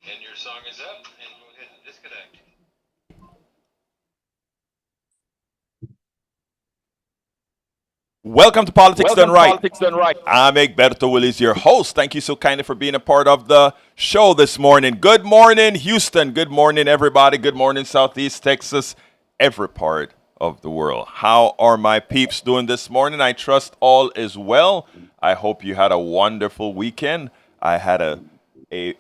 And your song is up, and go ahead and disconnect. Welcome to Politics Done Welcome to Right. Politics Done Right. I'm Egberto Willis, your host. Thank you so kindly for being a part of the show this morning. Good morning, Houston. Good morning, everybody. Good morning, Southeast Texas, every part of the world. How are my peeps doing this morning? I trust all is well. I hope you had a wonderful weekend. I had first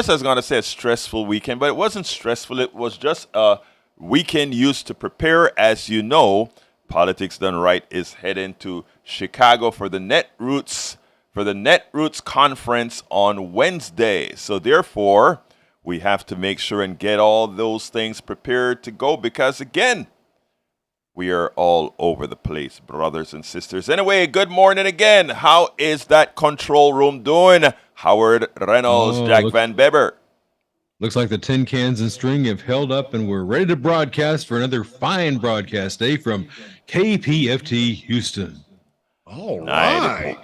I was going to say a stressful weekend, but it wasn't stressful. It was just a weekend used to prepare. As you know, Politics Done Right is heading to Chicago for the Netroots conference on Wednesday. So therefore, we have to make sure and get all those things prepared to go because again, we are all over the place, brothers and sisters. Anyway, good morning again. How is that control room doing? Howard Reynolds, Jack Van Beber. Looks like the tin cans and string have held up, and we're ready to broadcast for another fine broadcast day from KPFT Houston. All right.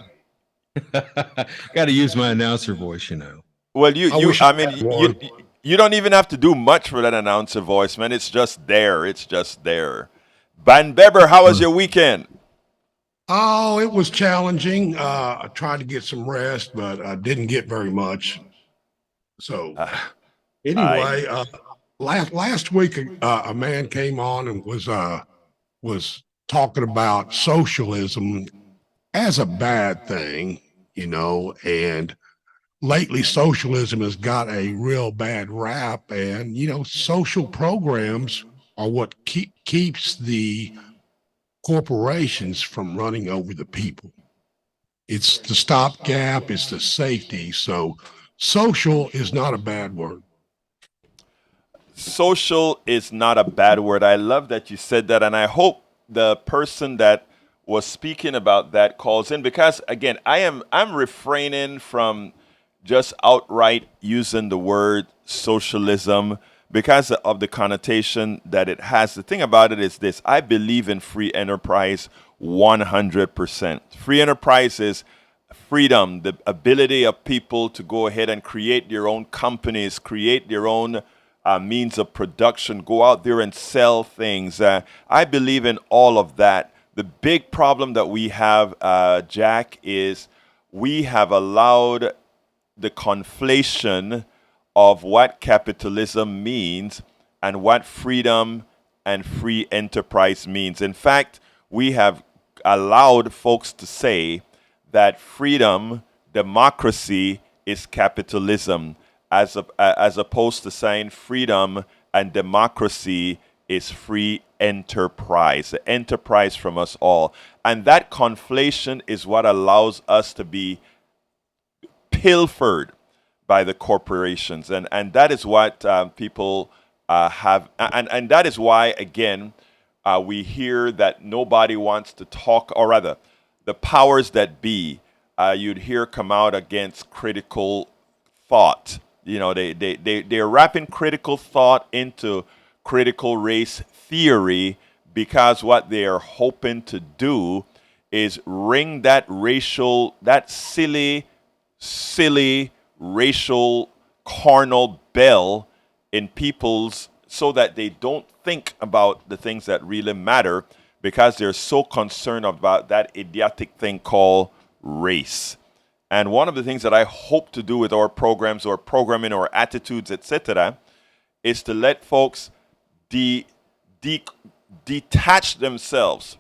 Got to use my announcer voice, you know. Well, you don't even have to do much for that announcer voice, man. It's just there. It's just there. Van Beber, how was your weekend? Oh, it was challenging. I tried to get some rest, but I didn't get very much. So anyway, last week a man came on and was talking about socialism as a bad thing, you know, and lately socialism has got a real bad rap, and you know, social programs are what keeps the corporations from running over the people. It's the stopgap, it's the safety. So social is not a bad word. Social is not a bad word. I love that you said that, and I hope the person that was speaking about that calls in because again, I'm refraining from just outright using the word socialism because of the connotation that it has. The thing about it is this: I believe in free enterprise 100%. Free enterprise is freedom, the ability of people to go ahead and create their own companies, create their own means of production, go out there and sell things. I believe in all of that. The big problem that we have, Jack, is we have allowed the conflation of what capitalism means and what freedom and free enterprise means. In fact, we have allowed folks to say that freedom, democracy is capitalism, as opposed to saying freedom and democracy is free enterprise, enterprise from us all. And that conflation is what allows us to be pilfered by the corporations. And that is what people have. And that is why, again, we hear that nobody wants to talk, or rather, the powers that be, you'd hear come out against critical thought. You know, they're wrapping critical thought into critical race theory because what they are hoping to do is ring that silly racial carnal bell in people's so that they don't think about the things that really matter because they're so concerned about that idiotic thing called race. And one of the things that I hope to do with our programs or programming or attitudes, etc., is to let folks detach themselves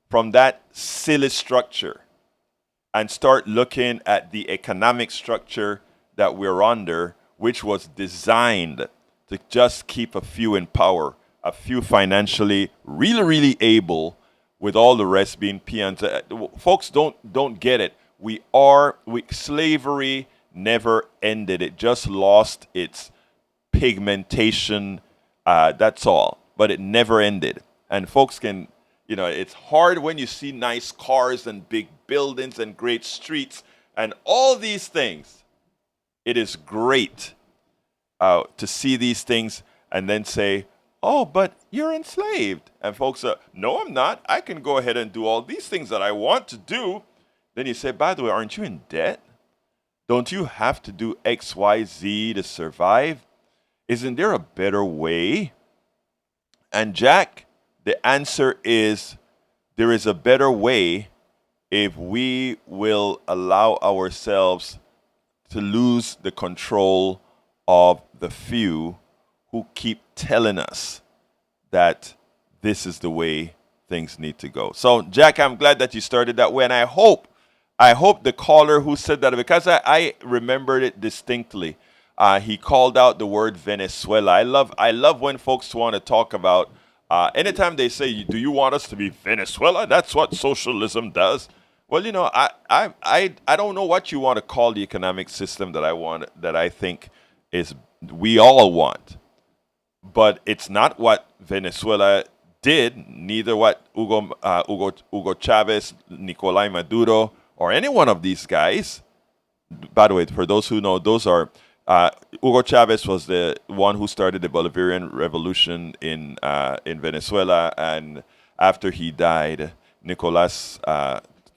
from that silly structure and start looking at the economic structure that we're under, which was designed to just keep a few in power, a few financially really able, with all the rest being peons. Folks don't get it. Slavery never ended. It just lost its pigmentation. That's all. But it never ended. And folks can, it's hard when you see nice cars and big buildings and great streets and all these things. It is great to see these things and then say, oh, but you're enslaved. And folks are, no, I'm not. I can go ahead and do all these things that I want to do. Then you say, by the way, aren't you in debt? Don't you have to do X, Y, Z to survive? Isn't there a better way? And Jack, the answer is there is a better way if we will allow ourselves to lose the control of the few who keep telling us that this is the way things need to go. So, Jack, I'm glad that you started that way, and I hope the caller who said that, because I remembered it distinctly. He called out the word Venezuela. I love when folks want to talk about. Anytime they say, "Do you want us to be Venezuela?" That's what socialism does. Well, I don't know what you want to call the economic system that I think is we all want, but it's not what Venezuela did. Neither what Hugo Chavez, Nicolai Maduro, or any one of these guys. By the way, for those who know, those are Hugo Chavez was the one who started the Bolivarian Revolution in Venezuela, and after he died, Nicolas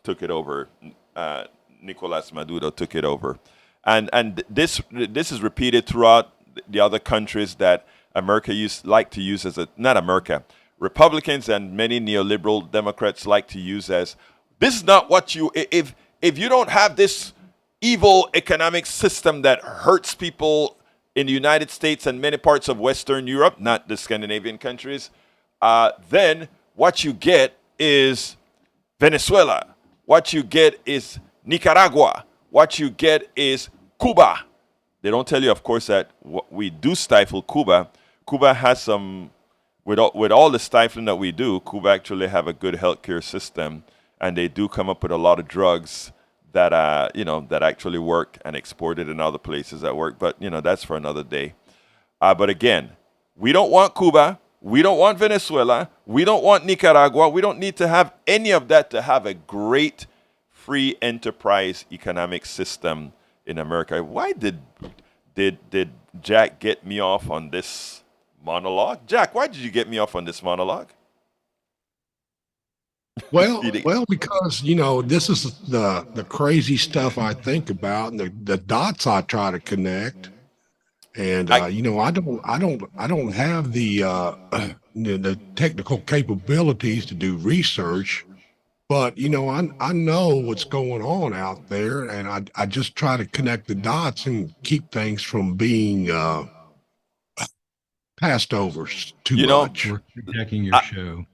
took it over. Nicolas Maduro took it over, and this is repeated throughout the other countries that America like to use as not America, Republicans and many neoliberal Democrats like to use as, this is not what if you don't have this evil economic system that hurts people in the United States and many parts of Western Europe, not the Scandinavian countries, then what you get is Venezuela. What you get is Nicaragua. What you get is Cuba. They don't tell you, of course, that we do stifle Cuba. Cuba has some, with all the stifling that we do, Cuba actually have a good healthcare system, and they do come up with a lot of drugs that that actually work and exported in other places that work. But that's for another day. But again, we don't want Cuba. We don't want Venezuela. We don't want Nicaragua. We don't need to have any of that to have a great free enterprise economic system in America. Why did Jack get me off on this monologue? Jack, why did you get me off on this monologue? Well, because this is the crazy stuff I think about, and the dots I try to connect, and I don't have the technical capabilities to do research, but I know what's going on out there, and I just try to connect the dots and keep things from being passed over too much. We're hijacking your show.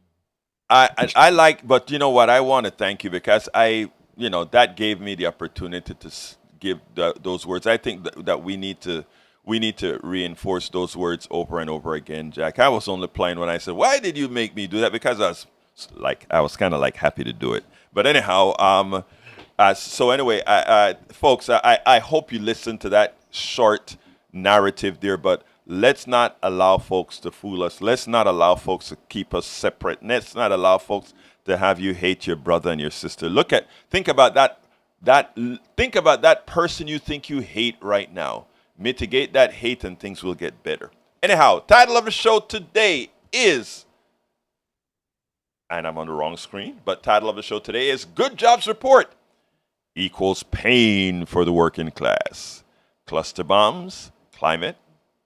I like, but you know what? I want to thank you because that gave me the opportunity to give those words. I think that we need to reinforce those words over and over again, Jack. I was only playing when I said, "Why did you make me do that?" Because I was kind of like happy to do it. But anyhow, so anyway, folks, I hope you listened to that short narrative there, but let's not allow folks to fool us. Let's not allow folks to keep us separate. Let's not allow folks to have you hate your brother and your sister. Think about that person you think you hate right now. Mitigate that hate and things will get better. Anyhow, title of the show today is, and I'm on the wrong screen, but title of the show today is Good Jobs Report equals pain for the working class. Cluster bombs, climate,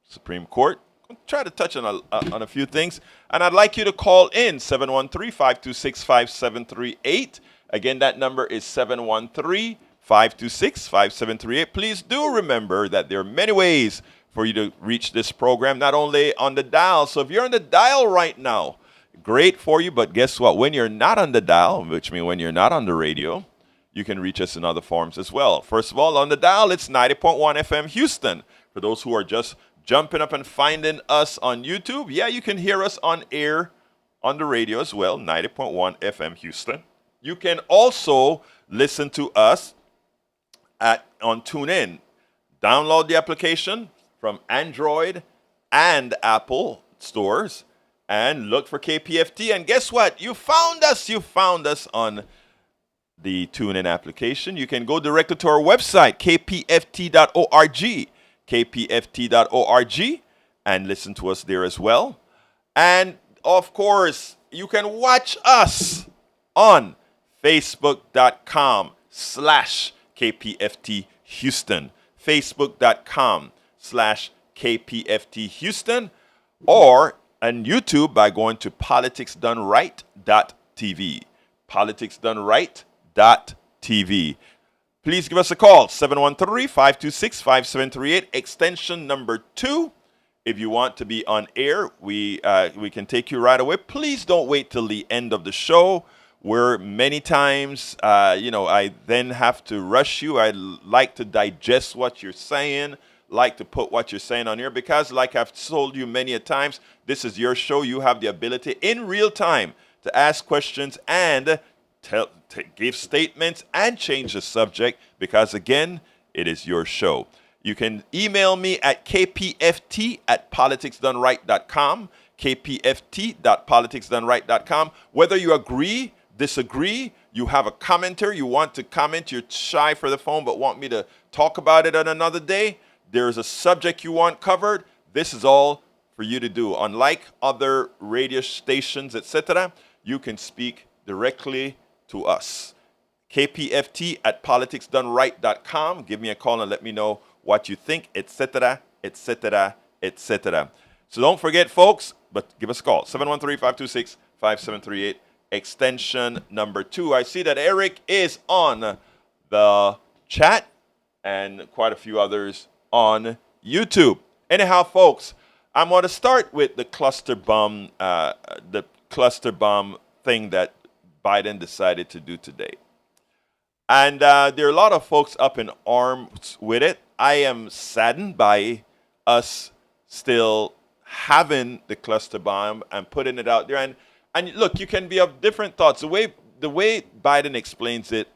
Supreme Court. I'll try to touch on a few things. And I'd like you to call in 713-526-5738. Again, that number is 713-526-5738. Please do remember that there are many ways for you to reach this program, not only on the dial. So if you're on the dial right now, great for you. But guess what? When you're not on the dial, which means when you're not on the radio, you can reach us in other forms as well. First of all, on the dial, it's 90.1 FM Houston. For those who are just jumping up and finding us on YouTube, yeah, you can hear us on air on the radio as well, 90.1 FM Houston. You can also listen to us on TuneIn. Download the application from Android and Apple stores and look for KPFT. And guess what? You found us. You found us on the TuneIn application. You can go directly to our website, kpft.org. kpft.org, and listen to us there as well. And of course, you can watch us on facebook.com/KPFT Houston, Facebook.com/KPFT Houston, or on YouTube by going to politicsdoneright.tv. Politicsdoneright.tv. Please give us a call, 713-526-5738, extension number 2. If you want to be on air, we can take you right away. Please don't wait till the end of the show, where many times, I then have to rush you. I like to digest what you're saying, like to put what you're saying on here, because like I've told you many a times, this is your show. You have the ability in real time to ask questions and give statements and change the subject, because again, it is your show. You can email me at kpft@politicsdoneright.com, kpft.politicsdoneright.com. Whether you agree, disagree, you have a commenter, you want to comment, you're shy for the phone but want me to talk about it on another day, there's a subject you want covered, this is all for you to do. Unlike other radio stations, etc., you can speak directly to us. kpft@politicsdoneright.com. Give me a call and let me know what you think, etc., etc., etc. So don't forget, folks, but give us a call, 713-526-5738, extension number 2. I see that Eric is on the chat and quite a few others on YouTube. Anyhow, folks, I'm going to start with the cluster bomb thing that Biden decided to do today. And there are a lot of folks up in arms with it. I am saddened by us still having the cluster bomb and putting it out there. And look, you can be of different thoughts. The way Biden explains it,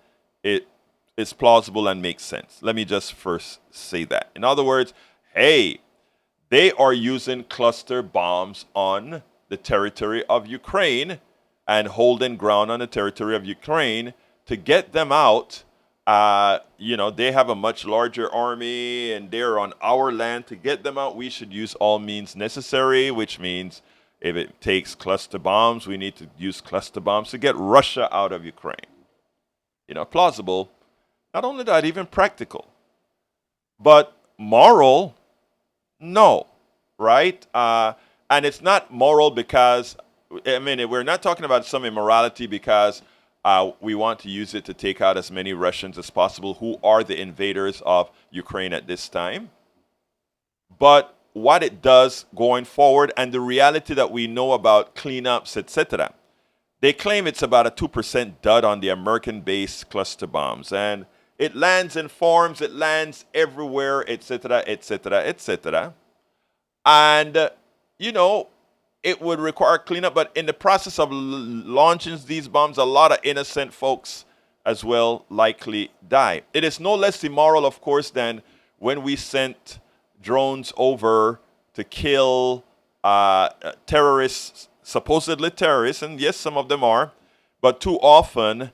it is plausible and makes sense. Let me just first say that. In other words, hey, they are using cluster bombs on the territory of Ukraine and holding ground on the territory of Ukraine to get them out. They have a much larger army and they're on our land. To get them out, we should use all means necessary, which means if it takes cluster bombs, we need to use cluster bombs to get Russia out of Ukraine. Plausible. Not only that, even practical. But moral, no, right? And it's not moral because, we're not talking about some immorality because we want to use it to take out as many Russians as possible who are the invaders of Ukraine at this time. But what it does going forward and the reality that we know about cleanups, etc. They claim it's about a 2% dud on the American-based cluster bombs. And it lands in farms, it lands everywhere, etc., etc., etc. And, it would require cleanup, but in the process of launching these bombs, a lot of innocent folks as well likely die. It is no less immoral, of course, than when we sent drones over to kill terrorists, supposedly terrorists, and yes, some of them are, but too often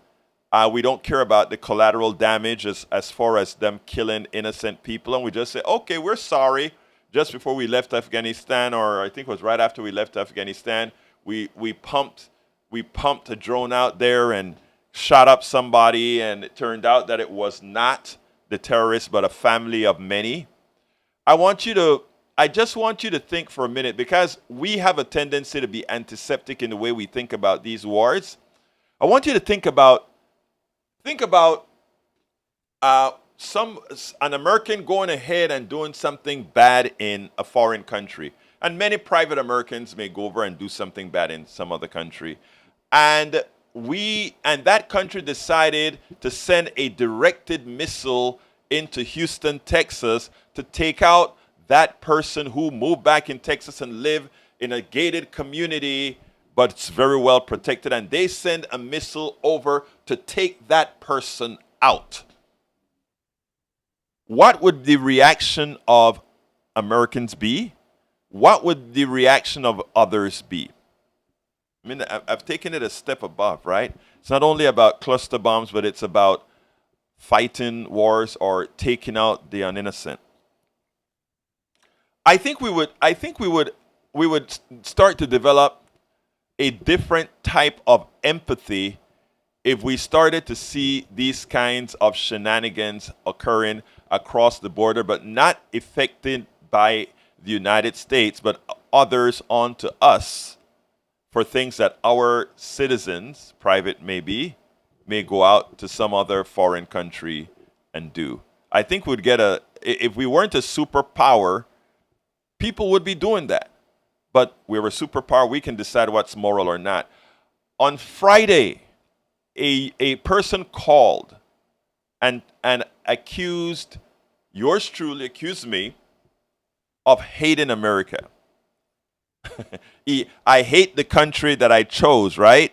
we don't care about the collateral damage as far as them killing innocent people, and we just say, okay, we're sorry. Just before we left Afghanistan, or I think it was right after we left Afghanistan, we pumped a drone out there and shot up somebody, and it turned out that it was not the terrorist, but a family of many. I just want you to think for a minute, because we have a tendency to be antiseptic in the way we think about these wars. I want you to think about an American going ahead and doing something bad in a foreign country. And many private Americans may go over and do something bad in some other country. And that country decided to send a directed missile into Houston, Texas, to take out that person who moved back in Texas and live in a gated community, but it's very well protected. And they send a missile over to take that person out. What would the reaction of Americans be? What would the reaction of others be? I've taken it a step above, right? It's not only about cluster bombs, but it's about fighting wars or taking out the uninnocent. I think we would start to develop a different type of empathy if we started to see these kinds of shenanigans occurring across the border, but not affected by the United States, but others onto us for things that our citizens, private maybe, may go out to some other foreign country and do. I think we'd get if we weren't a superpower, people would be doing that. But we're a superpower, we can decide what's moral or not. On Friday, a person called and accused, yours truly accused me of hating America. I hate the country that I chose, right?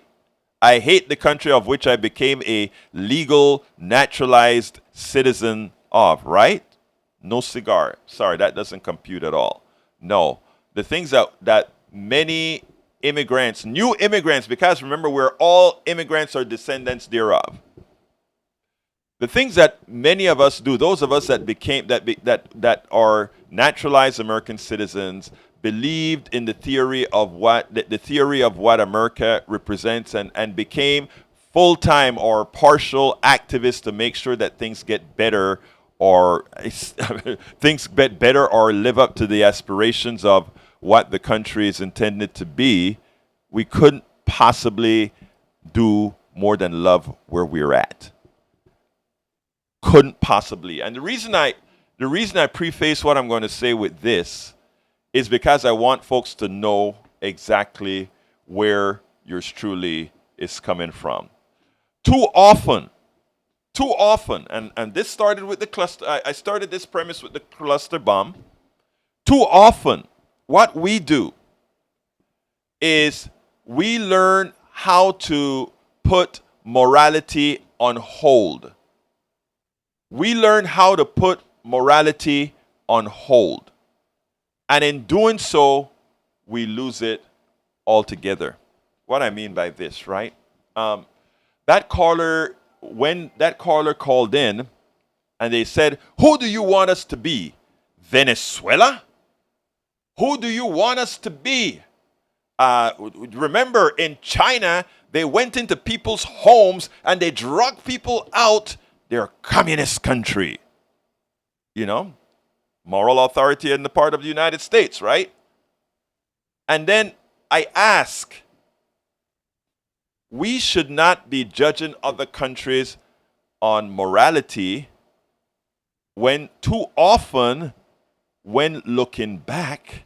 I hate the country of which I became a legal, naturalized citizen of, right? No cigar. Sorry, that doesn't compute at all. No. The things that many immigrants, new immigrants, because remember, we're all immigrants or descendants thereof. The things that many of us do, those of us that became that are naturalized American citizens, believed in the theory of what America represents and became full-time or partial activists to make sure that things get better or things get better or live up to the aspirations of what the country is intended to be. We couldn't possibly do more than love where we're at. Couldn't possibly. And the reason I preface what I'm going to say with this is because I want folks to know exactly where yours truly is coming from. Too often, and this started with the cluster, I started this premise with the cluster bomb. Too often, what we do is we learn how to put morality on hold. We learn how to put morality on hold. And in doing so, we lose it altogether. What I mean by this, right? When that caller called in and they said, "Who do you want us to be? Venezuela? Who do you want us to be?" Remember, in China, they went into people's homes and they drug people out. They're a communist country. You know? Moral authority in the part of the United States, right? And then I ask, we should not be judging other countries on morality when too often, when looking back,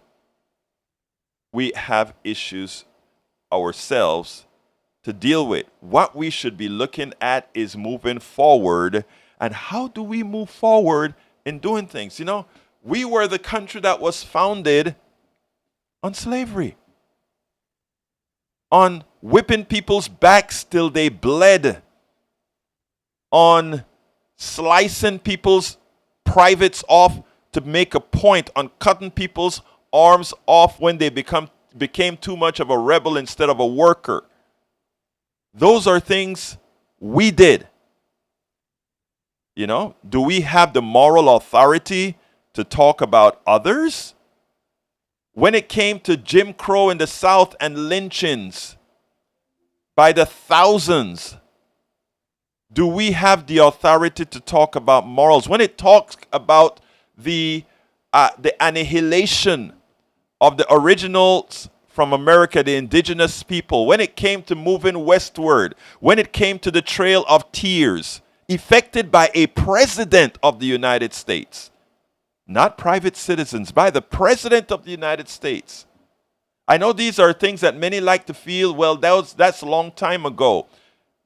we have issues ourselves to deal with. What we should be looking at is moving forward. And how do we move forward in doing things? You know, we were the country that was founded on slavery, on whipping people's backs till they bled, on slicing people's privates off to make a point, on cutting people's arms off when they became too much of a rebel instead of a worker. Those are things we did. You know, do we have the moral authority to talk about others? When it came to Jim Crow in the South and lynchings by the thousands, do we have the authority to talk about morals? When it talks about the annihilation of the originals from America, the indigenous people, when it came to moving westward, when it came to the Trail of Tears, effected by a president of the United States, not private citizens, by the president of the United States. I know these are things that many like to feel, well, that's a long time ago.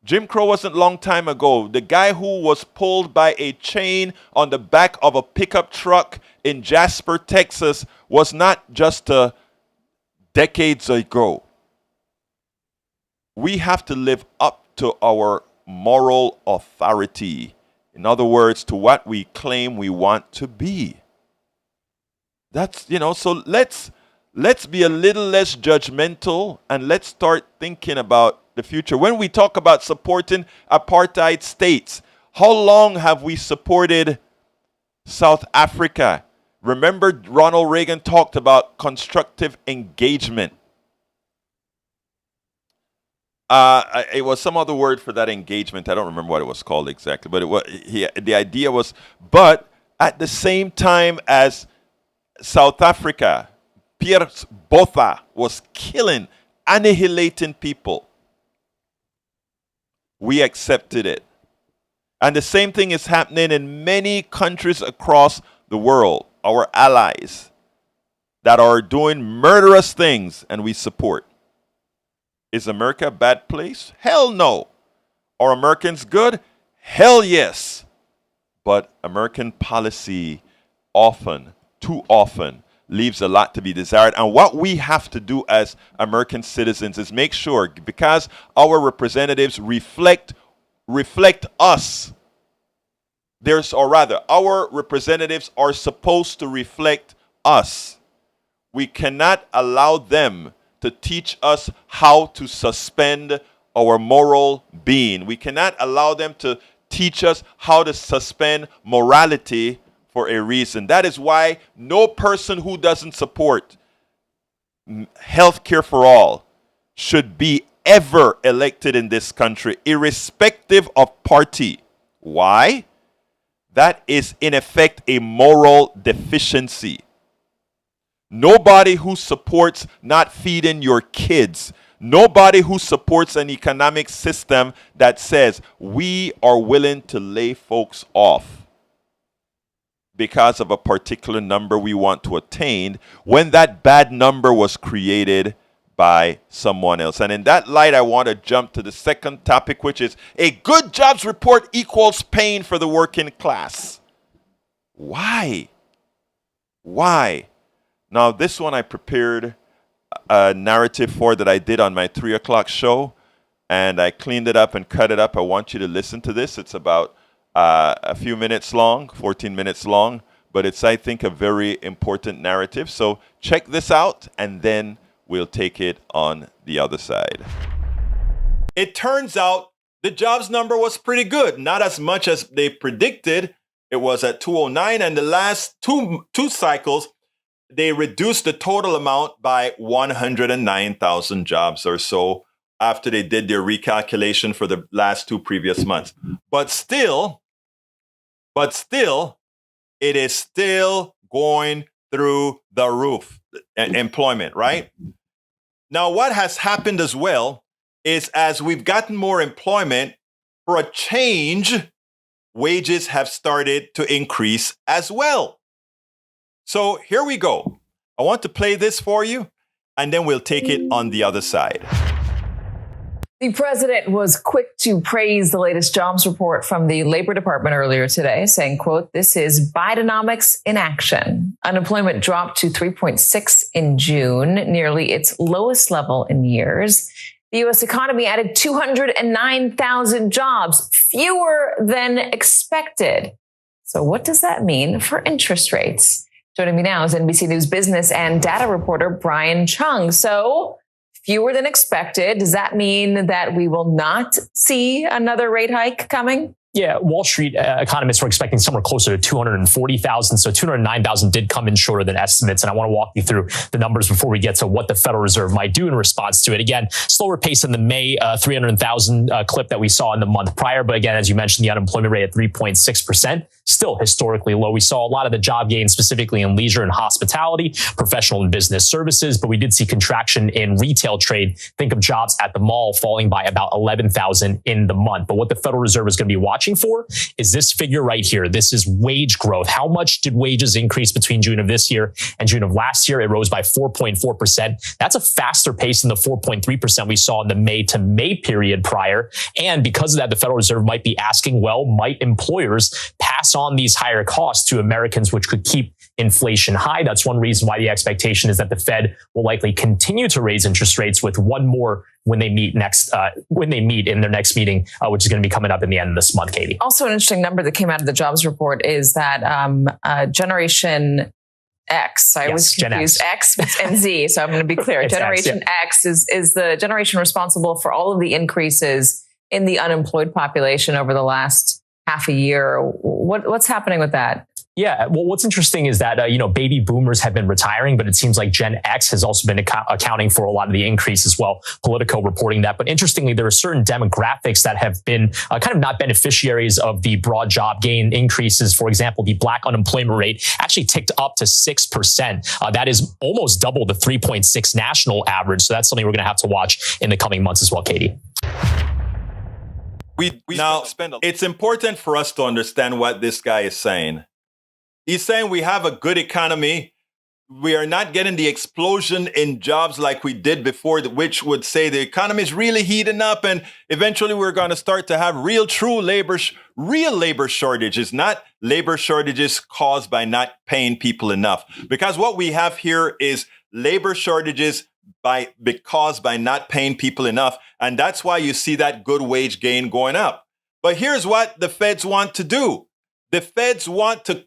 Jim Crow wasn't a long time ago. The guy who was pulled by a chain on the back of a pickup truck in Jasper, Texas, was not just decades ago. We have to live up to our moral authority. In other words, to what we claim we want to be. That's, you know, so let's be a little less judgmental and let's start thinking about the future. When we talk about supporting apartheid states, how long have we supported South Africa? Remember, Ronald Reagan talked about constructive engagement. It was some other word for that engagement. I don't remember what it was called exactly, but the idea was, but at the same time as South Africa, Pierre Botha was killing, annihilating people. We accepted it. And the same thing is happening in many countries across the world, our allies that are doing murderous things, and we support. Is America a bad place? Hell no. Are Americans good? Hell yes. But American policy often, too often, leaves a lot to be desired. And what we have to do as American citizens is make sure, because our representatives reflect us, our representatives are supposed to reflect us. We cannot allow them to teach us how to suspend our moral being. We cannot allow them to teach us how to suspend morality for a reason. That is why no person who doesn't support health care for all should be ever elected in this country, irrespective of party. Why? That is, in effect, a moral deficiency. Nobody who supports not feeding your kids, nobody who supports an economic system that says we are willing to lay folks off because of a particular number we want to attain, when that bad number was created by someone else. And in that light, I want to jump to the second topic, which is a good jobs report equals pain for the working class. Why? Why? Now, this one I prepared a narrative for that I did on my 3 o'clock show, and I cleaned it up and cut it up. I want you to listen to this. It's about a few minutes long, 14 minutes long, but it's, I think, a very important narrative. So check this out, and then we'll take it on the other side. It turns out the jobs number was pretty good. Not as much as they predicted. It was at 209, and the last two cycles, they reduced the total amount by 109,000 jobs or so after they did their recalculation for the last 2 previous months. But still, it is still going through the roof, employment, right? Now, what has happened as well is as we've gotten more employment, for a change, wages have started to increase as well. So here we go. I want to play this for you, and then we'll take it on the other side. The president was quick to praise the latest jobs report from the Labor Department earlier today, saying, quote, "This is Bidenomics in action." Unemployment dropped to 3.6 in June, nearly its lowest level in years. The U.S. economy added 209,000 jobs, fewer than expected. So what does that mean for interest rates? Joining me now is NBC News business and data reporter Brian Chung. So fewer than expected. Does that mean that we will not see another rate hike coming? Yeah, Wall Street economists were expecting somewhere closer to 240,000. So 209,000 did come in shorter than estimates. And I want to walk you through the numbers before we get to what the Federal Reserve might do in response to it. Again, slower pace than the May 300,000 clip that we saw in the month prior. But again, as you mentioned, the unemployment rate at 3.6%, still historically low. We saw a lot of the job gains specifically in leisure and hospitality, professional and business services. But we did see contraction in retail trade. Think of jobs at the mall falling by about 11,000 in the month. But what the Federal Reserve is going to be watching for is this figure right here. This is wage growth. How much did wages increase between June of this year and June of last year? It rose by 4.4%. That's a faster pace than the 4.3% we saw in the May to May period prior. And because of that, the Federal Reserve might be asking, well, might employers pass on these higher costs to Americans, which could keep inflation high? That's one reason why the expectation is that the Fed will likely continue to raise interest rates, with one more when they meet in their next meeting, which is going to be coming up in the end of this month, Katie. Also, an interesting number that came out of the jobs report is that Generation X, I was confused, X and Z, so I'm going to be clear. Generation X is the generation responsible for all of the increases in the unemployed population over the last half a year. What's happening with that? Yeah, well, what's interesting is that, baby boomers have been retiring, but it seems like Gen X has also been accounting for a lot of the increase as well. Politico reporting that. But interestingly, there are certain demographics that have been kind of not beneficiaries of the broad job gain increases. For example, the black unemployment rate actually ticked up to 6%. That is almost double the 3.6 national average. So that's something we're going to have to watch in the coming months as well, Katie. It's important for us to understand what this guy is saying. He's saying we have a good economy. We are not getting the explosion in jobs like we did before, which would say the economy is really heating up, and eventually we're going to start to have real labor shortages, not labor shortages caused by not paying people enough. Because what we have here is labor shortages caused by not paying people enough, and that's why you see that good wage gain going up. But here's what the feds want to do. The feds want to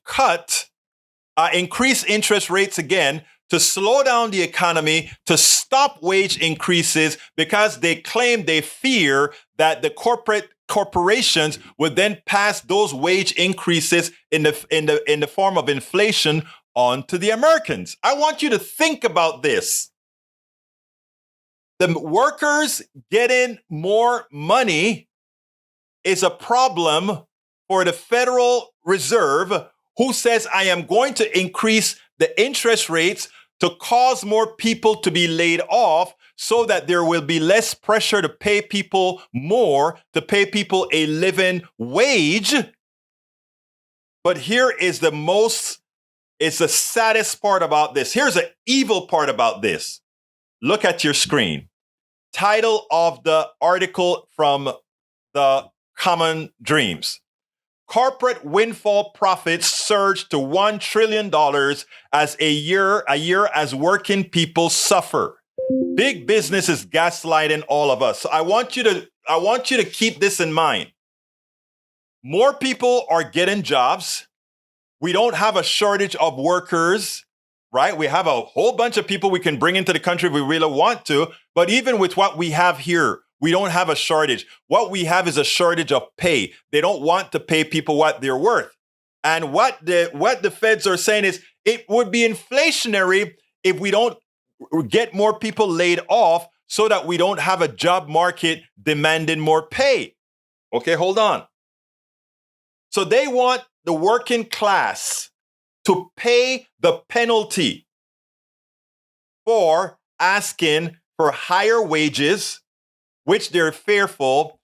increase interest rates again, to slow down the economy, to stop wage increases, because they fear that the corporations would then pass those wage increases in the form of inflation on to the Americans. I want you to think about this. The workers getting more money is a problem for the Federal Reserve, who says, I am going to increase the interest rates to cause more people to be laid off so that there will be less pressure to pay people more, to pay people a living wage. But here is it's the saddest part about this. Here's the evil part about this. Look at your screen. Title of the article from the Common Dreams. Corporate windfall profits surged to $1 trillion as a year as working people suffer. Big business is gaslighting all of us. So I want you to keep this in mind. More people are getting jobs. We don't have a shortage of workers, right? We have a whole bunch of people we can bring into the country if we really want to. But even with what we have here, we don't have a shortage. What we have is a shortage of pay. They don't want to pay people what they're worth. And what the feds are saying is it would be inflationary if we don't get more people laid off so that we don't have a job market demanding more pay. Okay, hold on. So they want the working class to pay the penalty for asking for higher wages, which they're fearful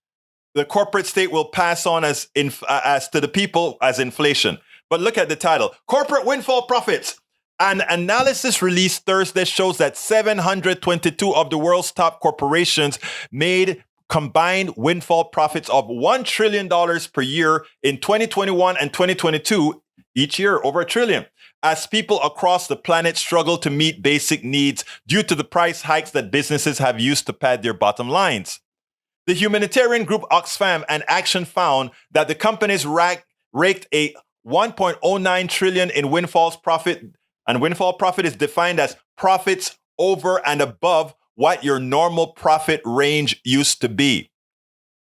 the corporate state will pass on as to the people as inflation. But look at the title. Corporate windfall profits. An analysis released Thursday shows that 722 of the world's top corporations made combined windfall profits of $1 trillion per year in 2021 and 2022, each year over $1 trillion, as people across the planet struggle to meet basic needs due to the price hikes that businesses have used to pad their bottom lines. The humanitarian group Oxfam and Action found that the companies raked a $1.09 trillion in windfall profit, and windfall profit is defined as profits over and above what your normal profit range used to be.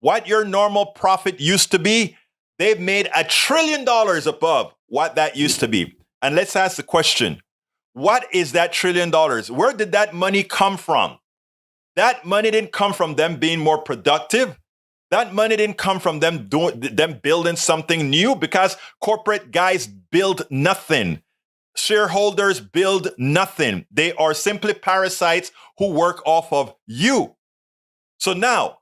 What your normal profit used to be, they've made $1 trillion above what that used to be. And let's ask the question, what is that $1 trillion? Where did that money come from? That money didn't come from them being more productive. That money didn't come from them building something new, because corporate guys build nothing. Shareholders build nothing. They are simply parasites who work off of you. So now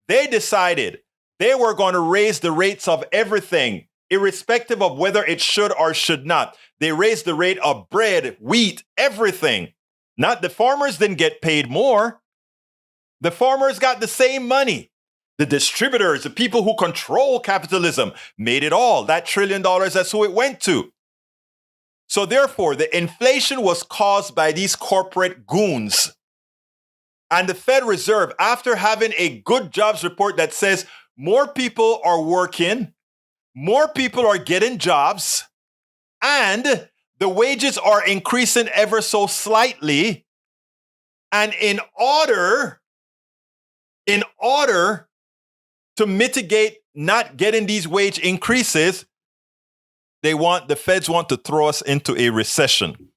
they decided they were going to raise the rates of everything, irrespective of whether it should or should not. They raised the rate of bread, wheat, everything. Not the farmers didn't get paid more. The farmers got the same money. The distributors, the people who control capitalism, made it all. That $1 trillion, that's who it went to. So therefore, the inflation was caused by these corporate goons. And the Fed Reserve, after having a good jobs report that says more people are working, more people are getting jobs, and the wages are increasing ever so slightly. And in order to mitigate not getting these wage increases, the feds want to throw us into a recession.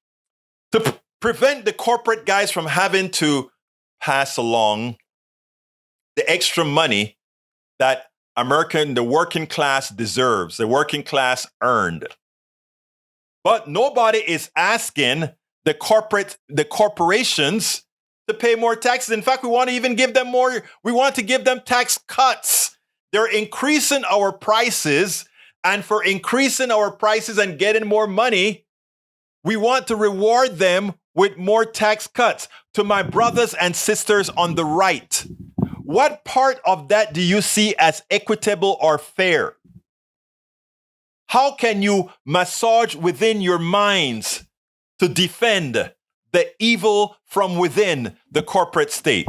To prevent the corporate guys from having to pass along the extra money that the working class deserves, the working class earned. But nobody is asking the corporations to pay more taxes. In fact, we want to even give them more. We want to give them tax cuts. They're increasing our prices. And for increasing our prices and getting more money, we want to reward them with more tax cuts. To my brothers and sisters on the right, what part of that do you see as equitable or fair? How can you massage within your minds to defend the evil from within the corporate state?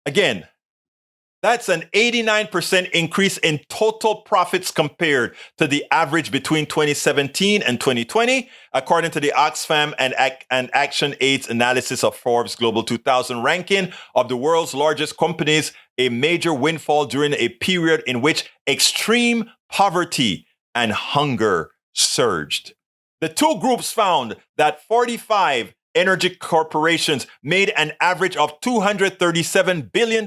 Again, that's an 89% increase in total profits compared to the average between 2017 and 2020, according to the Oxfam and Action Aid's analysis of Forbes Global 2000 ranking of the world's largest companies, a major windfall during a period in which extreme poverty and hunger surged. The two groups found that 45 energy corporations made an average of $237 billion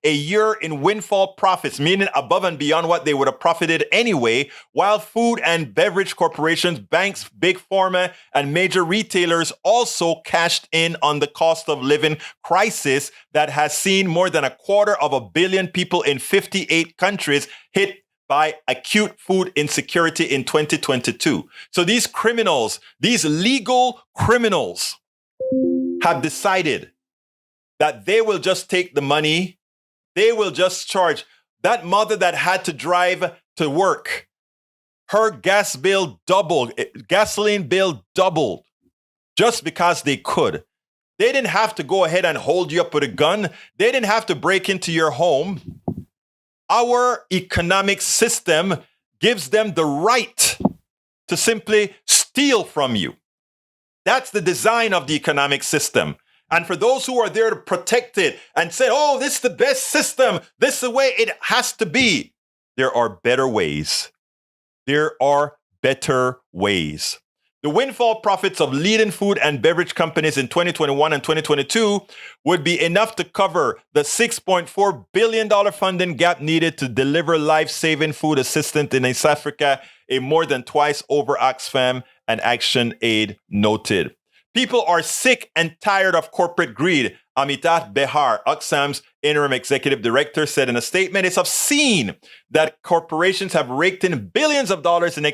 a year in windfall profits, meaning above and beyond what they would have profited anyway, while food and beverage corporations, banks, big pharma, and major retailers also cashed in on the cost of living crisis that has seen more than 250 million people in 58 countries hit by acute food insecurity in 2022. So these criminals, these legal criminals, have decided that they will just take the money, they will just charge. That mother that had to drive to work, her gasoline bill doubled just because they could. They didn't have to go ahead and hold you up with a gun. They didn't have to break into your home. Our economic system gives them the right to simply steal from you. That's the design of the economic system. And for those who are there to protect it and say, oh, this is the best system, this is the way it has to be, there are better ways. There are better ways. The windfall profits of leading food and beverage companies in 2021 and 2022 would be enough to cover the $6.4 billion funding gap needed to deliver life-saving food assistance in East Africa, a more than twice over Oxfam and Action Aid noted. People are sick and tired of corporate greed, Amitabh Behar, Oxfam's interim executive director, said in a statement. It's obscene that corporations have raked in billions of dollars in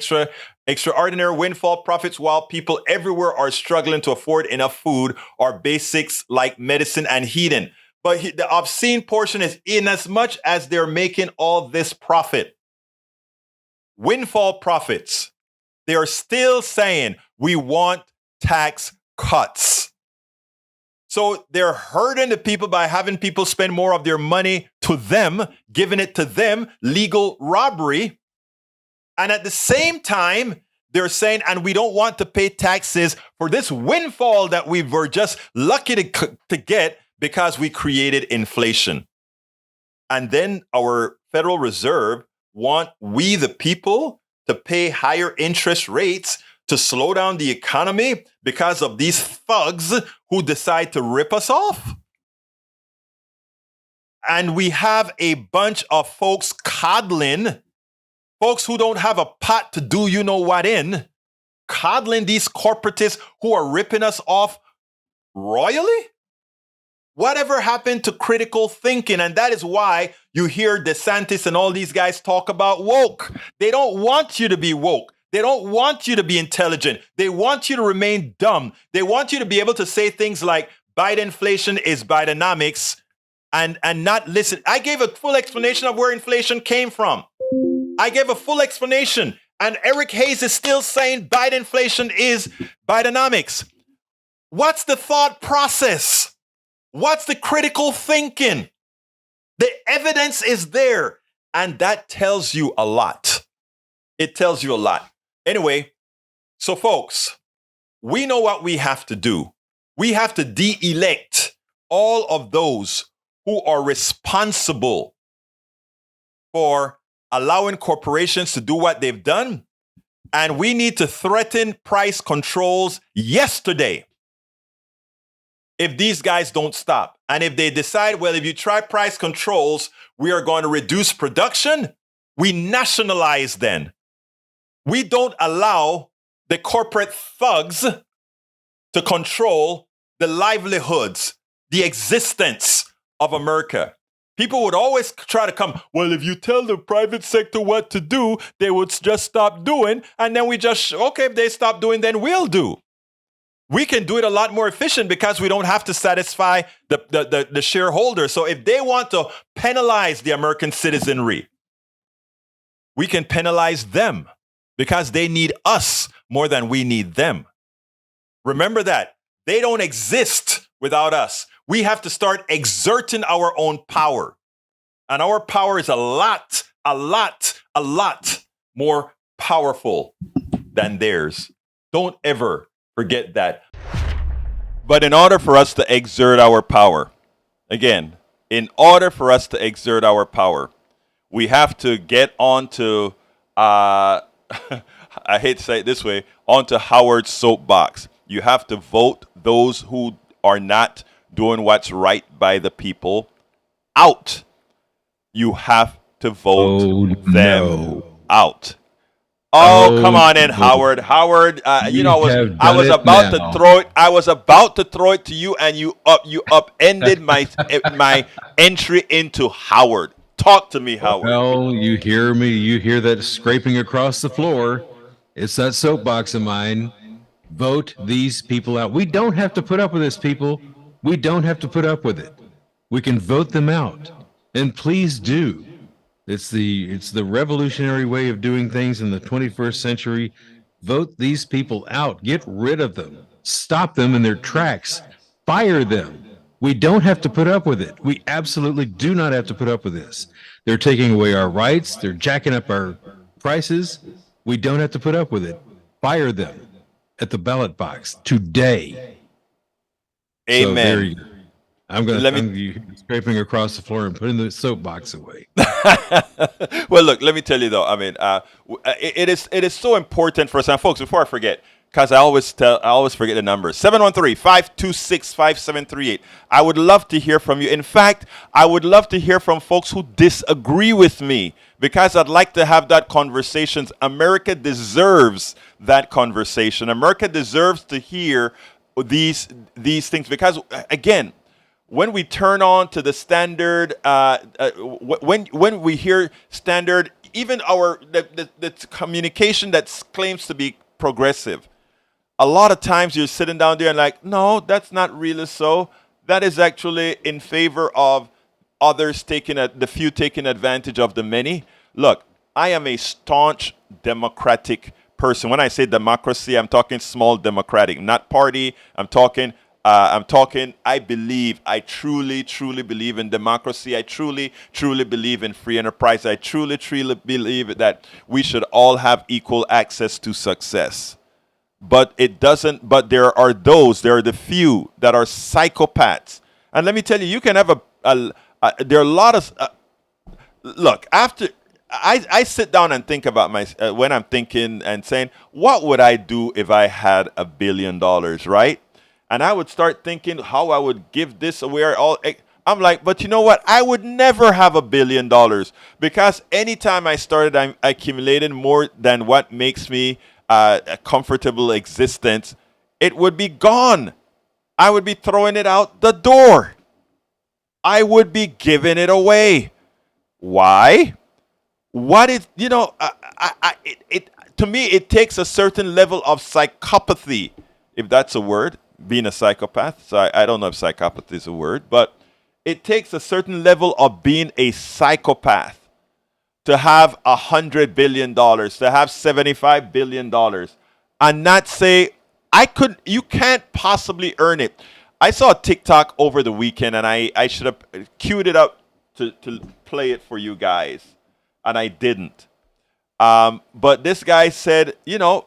extraordinary windfall profits while people everywhere are struggling to afford enough food or basics like medicine and heating. But the obscene portion is in as much as they're making all this profit. Windfall profits. They are still saying we want tax cuts. So they're hurting the people by having people spend more of their money to them, giving it to them, legal robbery. And at the same time, they're saying, and we don't want to pay taxes for this windfall that we were just lucky to get because we created inflation. And then our Federal Reserve want we, the people, to pay higher interest rates to slow down the economy because of these thugs who decide to rip us off. And we have a bunch of folks coddling, folks who don't have a pot to do you know what in, coddling these corporatists who are ripping us off royally? Whatever happened to critical thinking? And that is why you hear DeSantis and all these guys talk about woke. They don't want you to be woke. They don't want you to be intelligent. They want you to remain dumb. They want you to be able to say things like Biden inflation is Bidenomics and not listen. I gave a full explanation of where inflation came from. I gave a full explanation. And Eric Hayes is still saying Biden inflation is Bidenomics. What's the thought process? What's the critical thinking? The evidence is there. And that tells you a lot. It tells you a lot. Anyway, so folks, we know what we have to do. We have to de-elect all of those who are responsible for allowing corporations to do what they've done. And we need to threaten price controls yesterday if these guys don't stop. And if they decide, well, if you try price controls, we are going to reduce production, we nationalize then. We don't allow the corporate thugs to control the livelihoods, the existence of America. People would always try to come, well, if you tell the private sector what to do, they would just stop doing. And then we just, okay, if they stop doing, then we'll do. We can do it a lot more efficient because we don't have to satisfy the shareholders. So if they want to penalize the American citizenry, we can penalize them because they need us more than we need them. Remember that. They don't exist without us. We have to start exerting our own power. And our power is a lot more powerful than theirs. Don't ever forget that. But in order for us to exert our power, again, in order for us to exert our power, we have to get onto, I hate to say it this way, onto Howard's soapbox. You have to vote those who are not doing what's right by the people out. You have to vote them out. Oh, come on in, Howard. Howard, I was about to throw it. I was about to throw it to you, and you upended my entry into Howard. Talk to me, Howard. Well, you hear me. You hear that scraping across the floor. It's that soapbox of mine. Vote these people out. We don't have to put up with this, people. We don't have to put up with it. We can vote them out. And please do. It's the revolutionary way of doing things in the 21st century. Vote these people out. Get rid of them. Stop them in their tracks. Fire them. We don't have to put up with it. We absolutely do not have to put up with this. They're taking away our rights. They're jacking up our prices. We don't have to put up with it. Fire them at the ballot box today. Amen. So there you go. I'm scraping across the floor and putting the soapbox away. Well, look, let me tell you though. I mean, it is so important for us. And folks, before I forget, because I always forget the numbers. 713-526-5738. I would love to hear from you. In fact, I would love to hear from folks who disagree with me, because I'd like to have that conversation. America deserves that conversation. America deserves to hear these things, because again, when we turn on to the standard, when we hear standard, even the communication that claims to be progressive, a lot of times you're sitting down there and like, no, that's not really so. That is actually in favor of others the few taking advantage of the many. Look, I am a staunch democratic person. When I say democracy, I'm talking small democratic, not party. I truly believe in democracy. I truly believe in free enterprise. I truly believe that we should all have equal access to success. But there are the few that are psychopaths. And let me tell you, you can have there are a lot of, look, after, I sit down and think about when I'm thinking and saying, what would I do if I had $1 billion, right? And I would start thinking how I would give this away. I'm like, but you know what? I would never have $1 billion, because anytime I started accumulating more than what makes me a comfortable existence, it would be gone. I would be throwing it out the door. I would be giving it away. Why? What is, to me, it takes a certain level of psychopathy, if that's a word, being a psychopath. So I don't know if psychopathy is a word, but it takes a certain level of being a psychopath to have $100 billion, to have $75 billion, and not say, you can't possibly earn it. I saw a TikTok over the weekend, and I should have queued it up to play it for you guys, and I didn't. But this guy said, people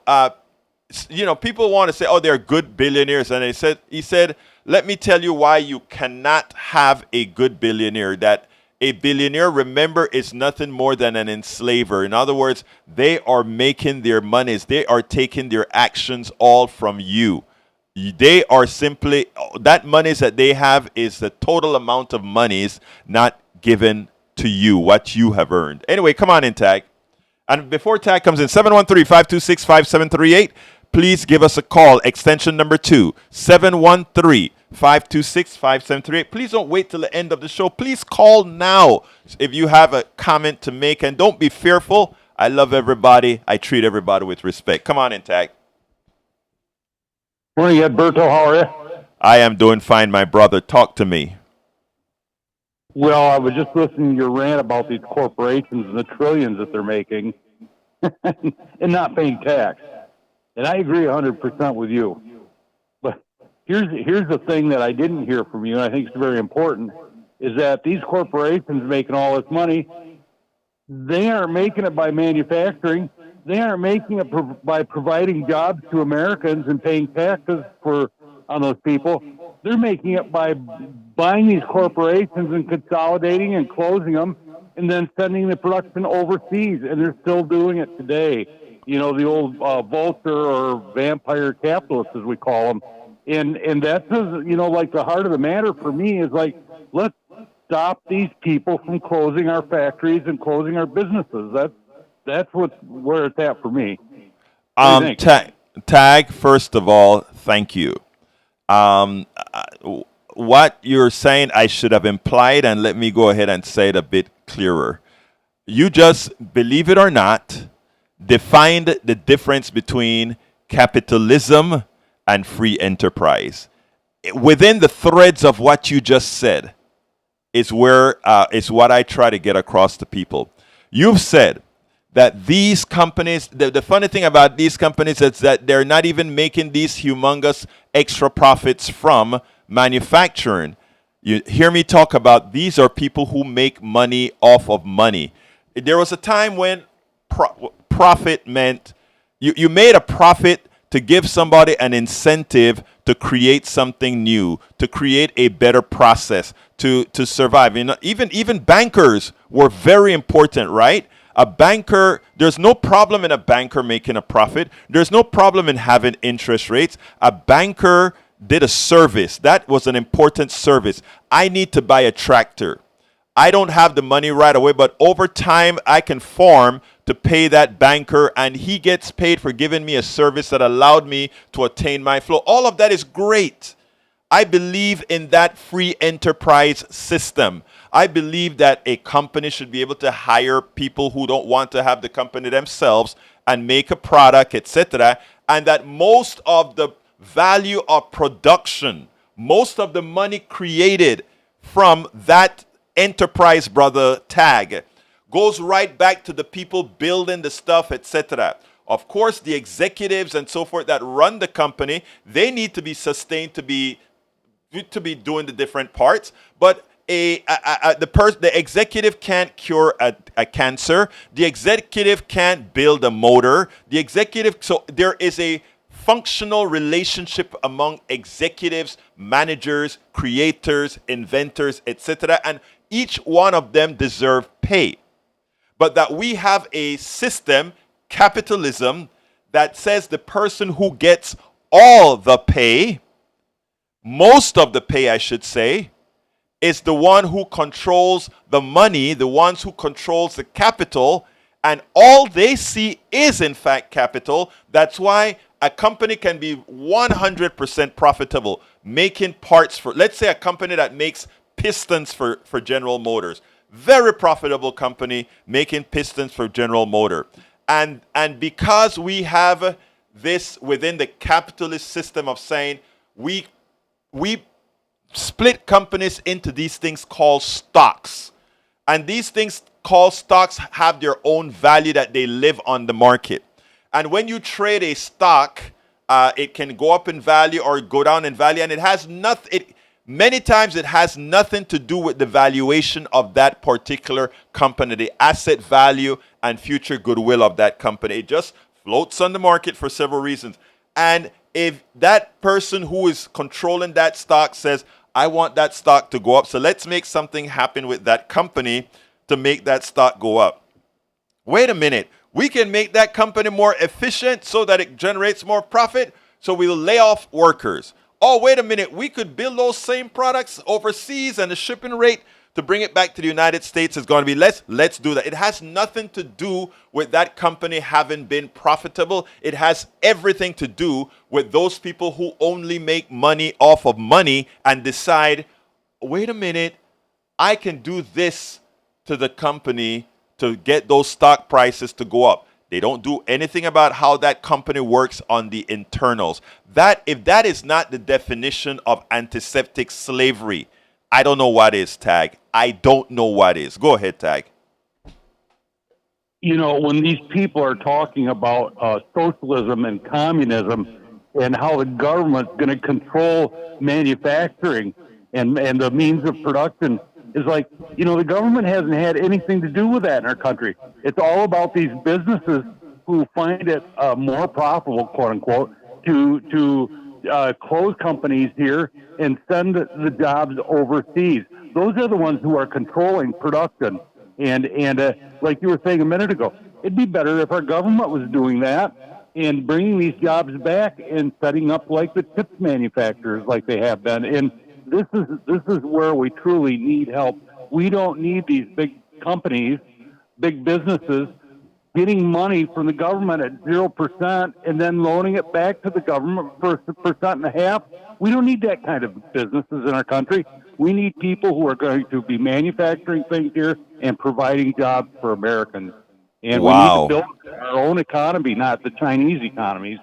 want to say, oh, they're good billionaires. And he said, let me tell you why you cannot have a good billionaire. That A billionaire, remember, is nothing more than an enslaver. In other words, they are making their monies. They are taking their actions all from you. They are simply, that monies that they have is the total amount of monies not given to you, what you have earned. Anyway, come on in, Tag. And before Tag comes in, 713-526-5738, please give us a call, extension number 2, 713-526-5738. Please don't wait till the end of the show. Please call now if you have a comment to make, and don't be fearful. I love everybody. I treat everybody with respect. Come on in, Tag. Morning, Edberto. How are you? I am doing fine, my brother. Talk to me. Well, I was just listening to your rant about these corporations and the trillions that they're making and not paying tax. And I agree 100% with you. But here's the thing that I didn't hear from you, and I think it's very important, is that these corporations making all this money, they aren't making it by manufacturing. They aren't making it by providing jobs to Americans and paying taxes on those people. They're making it by buying these corporations and consolidating and closing them and then sending the production overseas. And they're still doing it today. You know, the old vulture or vampire capitalists, as we call them. And that's, you know, like the heart of the matter for me is like, let's stop these people from closing our factories and closing our businesses. That's where it's at for me. Tag, first of all, thank you. What you're saying, I should have implied, and let me go ahead and say it a bit clearer. You just, believe it or not, defined the difference between capitalism and free enterprise. Within the threads of what you just said is what I try to get across to people. You've said that these companies, the funny thing about these companies is that they're not even making these humongous extra profits from manufacturing. You hear me talk about these are people who make money off of money. There was a time when profit meant you made a profit to give somebody an incentive to create something new, to create a better process, to survive. You know, even bankers were very important, right? A banker, there's no problem in a banker making a profit. There's no problem in having interest rates. A banker did a service. That was an important service. I need to buy a tractor. I don't have the money right away, but over time I can farm to pay that banker, and he gets paid for giving me a service that allowed me to attain my flow. All of that is great. I believe in that free enterprise system. I believe that a company should be able to hire people who don't want to have the company themselves and make a product, etc. And that most of the value of production, most of the money created from that enterprise, brother Tag, goes right back to the people building the stuff, etc. Of course, the executives and so forth that run the company, they need to be sustained to be doing the different parts, but the executive can't cure a cancer. The executive can't build a motor. So there is a functional relationship among executives, managers, creators, inventors, etc. And each one of them deserve pay. But that we have a system, capitalism, that says the person who gets all the pay, most of the pay, I should say, is the one who controls the money, the ones who controls the capital, and all they see is in fact capital. That's why a company can be 100% profitable, making parts for, let's say a company that makes pistons for General Motors. Very profitable company making pistons for General Motors. And because we have this within the capitalist system of saying we split companies into these things called stocks. And these things called stocks have their own value that they live on the market. And when you trade a stock, it can go up in value or go down in value, and it has nothing. Many times it has nothing to do with the valuation of that particular company, the asset value and future goodwill of that company. It just floats on the market for several reasons. And if that person who is controlling that stock says, I want that stock to go up. So let's make something happen with that company to make that stock go up. Wait a minute. We can make that company more efficient so that it generates more profit. So we'll lay off workers. Oh, wait a minute. We could build those same products overseas and the shipping rate to bring it back to the United States is going to be less. Let's do that. It has nothing to do with that company having been profitable. It has everything to do with those people who only make money off of money and decide, wait a minute, I can do this to the company to get those stock prices to go up. They don't do anything about how that company works on the internals. If that is not the definition of antiseptic slavery, I don't know what is, Tag. I don't know what is. Go ahead, Tag. You know, when these people are talking about socialism and communism and how the government's going to control manufacturing and the means of production, is like, you know, the government hasn't had anything to do with that in our country. It's all about these businesses who find it more profitable, quote unquote, to close companies here and send the jobs overseas. Those are the ones who are controlling production. And like you were saying a minute ago, it'd be better if our government was doing that and bringing these jobs back and setting up like the chips manufacturers like they have been. And this is where we truly need help. We don't need these big companies, big businesses getting money from the government at 0% and then loaning it back to the government for 1.5%. We don't need that kind of businesses in our country. We need people who are going to be manufacturing things here and providing jobs for Americans. And we need to build our own economy, not the Chinese economies.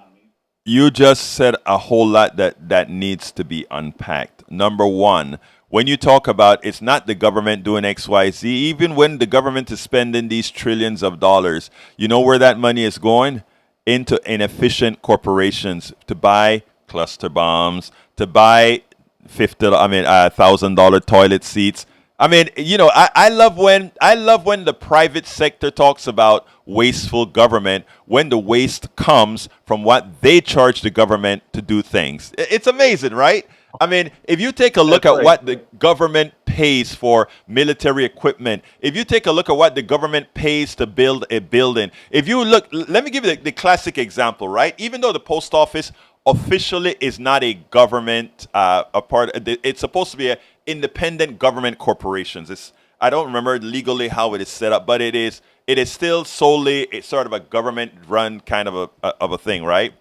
You just said a whole lot that needs to be unpacked. Number one, when you talk about it's not the government doing X, Y, Z, even when the government is spending these trillions of dollars, you know where that money is going? Into inefficient corporations to buy cluster bombs, to buy $1,000 toilet seats. I mean, you know, I love when the private sector talks about wasteful government when the waste comes from what they charge the government to do things. It's amazing, right? I mean, if you take a look at what the government pays for military equipment, if you take a look at what the government pays to build a building, if you look, let me give you the classic example, right? Even though the post office officially is not a government, it's supposed to be an independent government corporation. I don't remember legally how it is set up, but it is still solely it's sort of a government-run kind of a thing, right?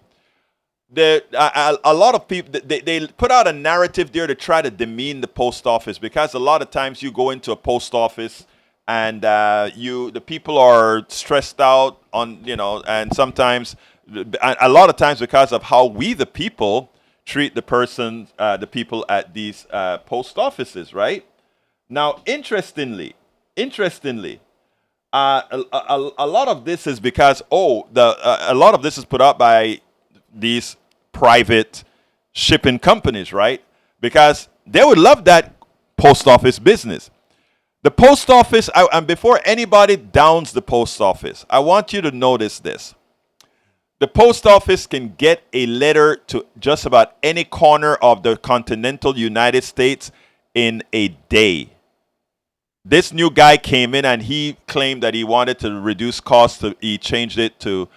A lot of people they put out a narrative there to try to demean the post office, because a lot of times you go into a post office and the people are stressed out on, you know, and sometimes a lot of times because of how we the people treat the people at these post offices, right? Now, interestingly, a lot of this is because a lot of this is put out by these private shipping companies, right? Because they would love that post office business. The post office, and before anybody downs the post office, I want you to notice this. The post office can get a letter to just about any corner of the continental United States in a day. This new guy came in and he claimed that he wanted to reduce costs. He changed it to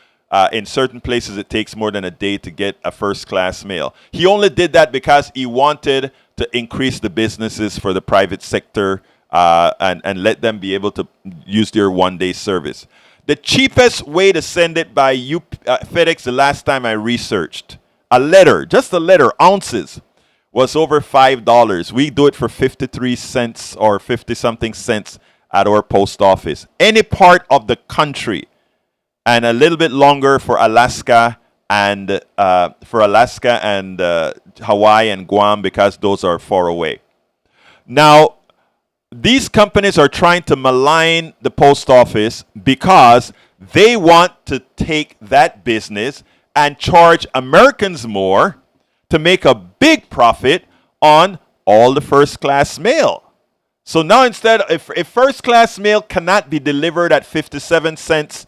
in certain places it takes more than a day to get a first-class mail. He only did that because he wanted to increase the businesses for the private sector and let them be able to use their one-day service. The cheapest way to send it by FedEx, the last time I researched, just a letter, ounces, was over $5. We do it for 53 cents or 50-something cents at our post office. Any part of the country, and a little bit longer for Alaska and Hawaii and Guam, because those are far away. Now, these companies are trying to malign the post office because they want to take that business and charge Americans more to make a big profit on all the first-class mail. So now instead, if first-class mail cannot be delivered at 57 cents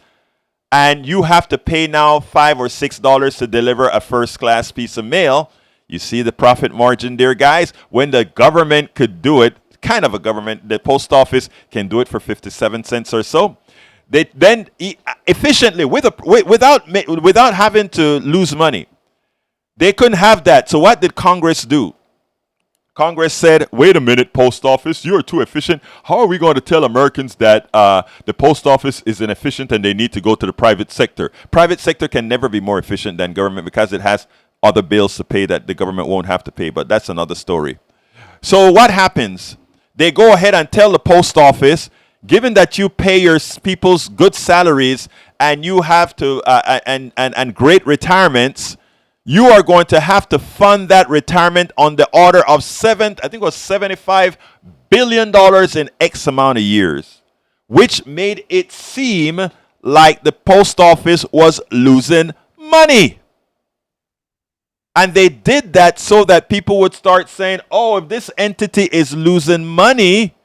and you have to pay now $5 or $6 to deliver a first-class piece of mail, You see the profit margin there, guys? When the government could do it, kind of a government, the post office can do it for 57 cents or so. They then efficiently, without having to lose money. They couldn't have that. So what did Congress do? Congress said, wait a minute, post office, you're too efficient. How are we going to tell Americans that the post office is inefficient and they need to go to the private sector? Private sector can never be more efficient than government because it has other bills to pay that the government won't have to pay, but that's another story. So what happens? They go ahead and tell the post office, given that you pay your people's good salaries and you have to and great retirements, you are going to have to fund that retirement on the order of $75 billion in X amount of years, which made it seem like the post office was losing money. And they did that so that people would start saying, oh, if this entity is losing money,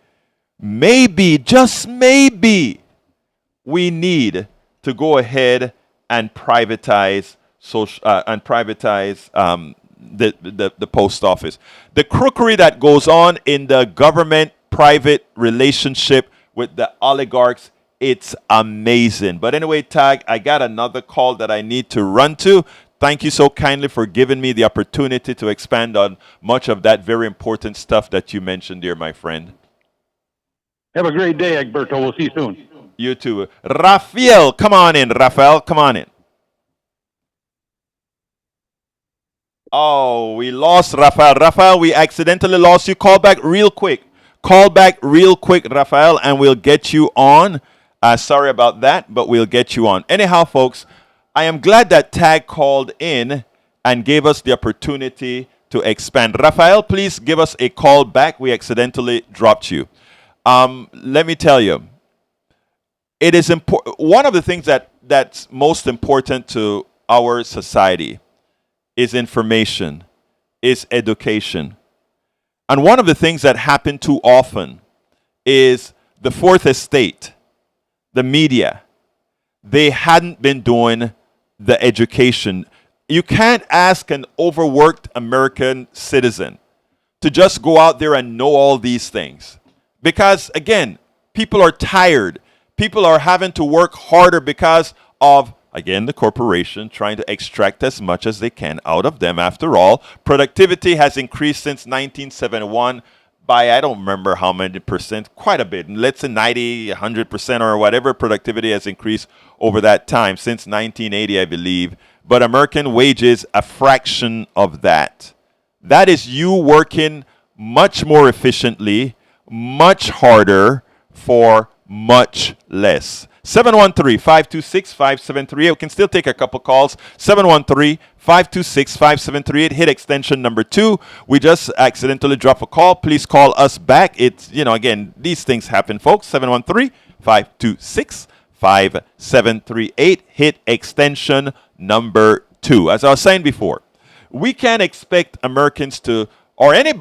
maybe, just maybe, we need to go ahead and privatize the post office. The crookery that goes on in the government-private relationship with the oligarchs, it's amazing. But anyway, Tag, I got another call that I need to run to. Thank you so kindly for giving me the opportunity to expand on much of that very important stuff that you mentioned there, my friend. Have a great day, Egberto. We'll see you soon. You too. Rafael, come on in. Rafael, come on in. Oh, we lost Rafael. Rafael, we accidentally lost you. Call back real quick. Call back real quick, Rafael, and we'll get you on. Sorry about that, but we'll get you on. Anyhow, folks, I am glad that Tag called in and gave us the opportunity to expand. Rafael, please give us a call back. We accidentally dropped you. Let me tell you, it is important. One of the things that's most important to our society is information, is education. And one of the things that happen too often is the fourth estate, the media, they hadn't been doing the education. You can't ask an overworked American citizen to just go out there and know all these things. Because, again, people are tired. People are having to work harder because of, again, the corporation trying to extract as much as they can out of them. After all, productivity has increased since 1971 by, I don't remember how many percent, quite a bit. Let's say 90, 100% or whatever productivity has increased over that time, since 1980, I believe. But American wages, a fraction of that. That is you working much more efficiently, much harder for much less. 713-526-5738. We can still take a couple calls. 713-526-5738. Hit extension number 2. We just accidentally dropped a call. Please call us back. It's, again, these things happen, folks. 713-526-5738. Hit extension number 2. As I was saying before, we can't expect Americans to, or any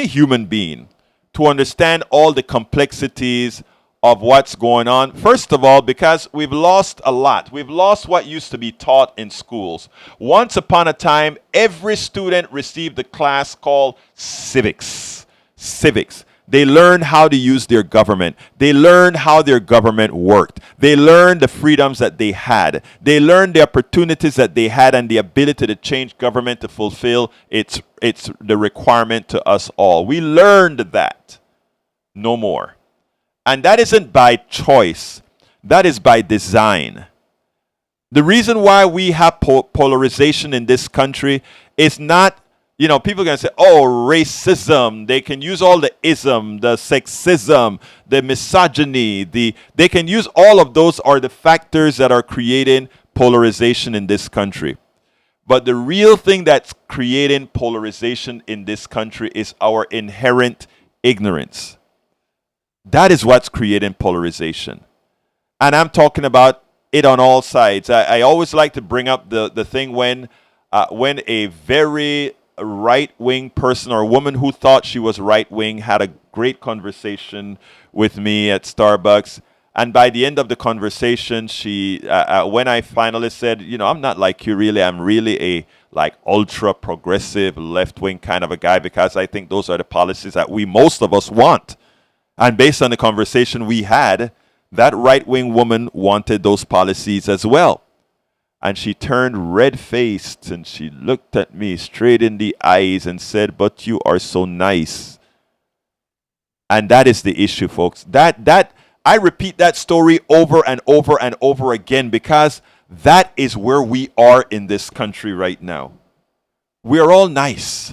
human being, to understand all the complexities of what's going on. First of all, because we've lost a lot. We've lost what used to be taught in schools. Once upon a time, every student received a class called civics. Civics. They learned how to use their government. They learned how their government worked. They learned the freedoms that they had. They learned the opportunities that they had and the ability to change government to fulfill its the requirement to us all. We learned that. No more. And that isn't by choice. That is by design. The reason why we have polarization in this country is not, people are going to say, oh, racism. They can use all the ism, the sexism, the misogyny. They can use all of those are the factors that are creating polarization in this country. But the real thing that's creating polarization in this country is our inherent ignorance. That is what's creating polarization. And I'm talking about it on all sides. I always like to bring up the thing when a very right-wing person or a woman who thought she was right-wing had a great conversation with me at Starbucks. And by the end of the conversation, she, when I finally said, I'm not like you really, I'm really a like ultra progressive left wing kind of a guy, because I think those are the policies that most of us want. And based on the conversation we had, that right wing woman wanted those policies as well. And she turned red faced and she looked at me straight in the eyes and said, "But you are so nice." And that is the issue, folks. That I repeat that story over and over and over again, because that is where we are in this country right now. We are all nice,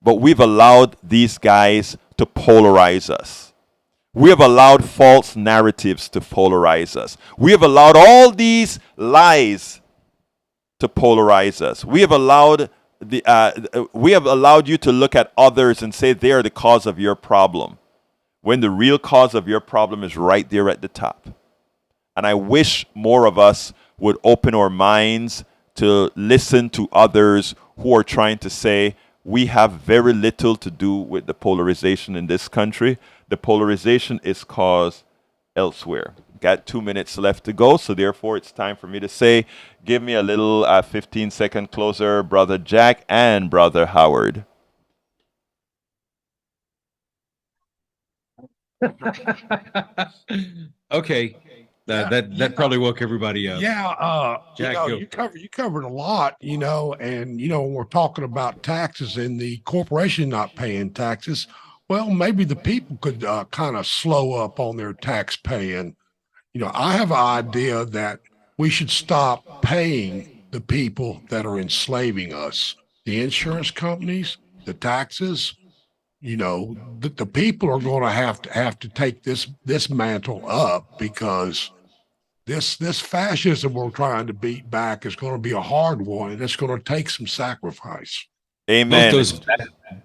but we've allowed these guys to polarize us. We have allowed false narratives to polarize us. We have allowed all these lies to polarize us. We have allowed you to look at others and say they are the cause of your problem, when the real cause of your problem is right there at the top. And I wish more of us would open our minds to listen to others who are trying to say we have very little to do with the polarization in this country. The polarization is caused elsewhere. Got 2 minutes left to go, so therefore it's time for me to say, give me a little 15-second closer, Brother Jack and Brother Howard. Okay. That probably woke everybody up. Yeah, Jack, you covered a lot, and when we're talking about taxes and the corporation not paying taxes, well, maybe the people could kind of slow up on their tax paying. I have an idea that we should stop paying the people that are enslaving us, the insurance companies, the taxes. The people are going to have to take this mantle up, because this fascism we're trying to beat back is going to be a hard one, and it's going to take some sacrifice. Amen.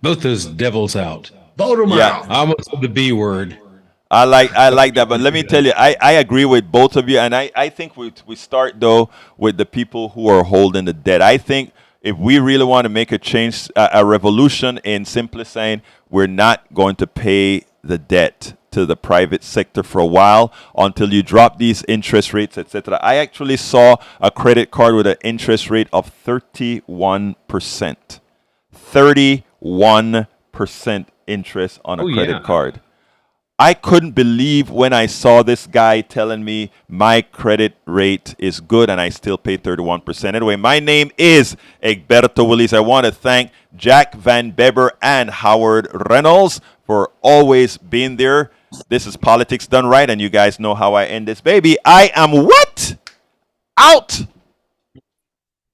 Both those devils out. Vote them out. I almost said the B word. I like that, but let me tell you, I agree with both of you, and I think we start though with the people who are holding the debt. I think if we really want to make a change, a revolution in simply saying we're not going to pay the debt to the private sector for a while until you drop these interest rates, etc. I actually saw a credit card with an interest rate of 31%. 31% interest on a credit card. I couldn't believe when I saw this guy telling me my credit rate is good and I still pay 31%. Anyway, my name is Egberto Willis. I want to thank Jack Van Beber and Howard Reynolds for always being there. This is Politics Done Right, and you guys know how I end this baby. I am what? Out!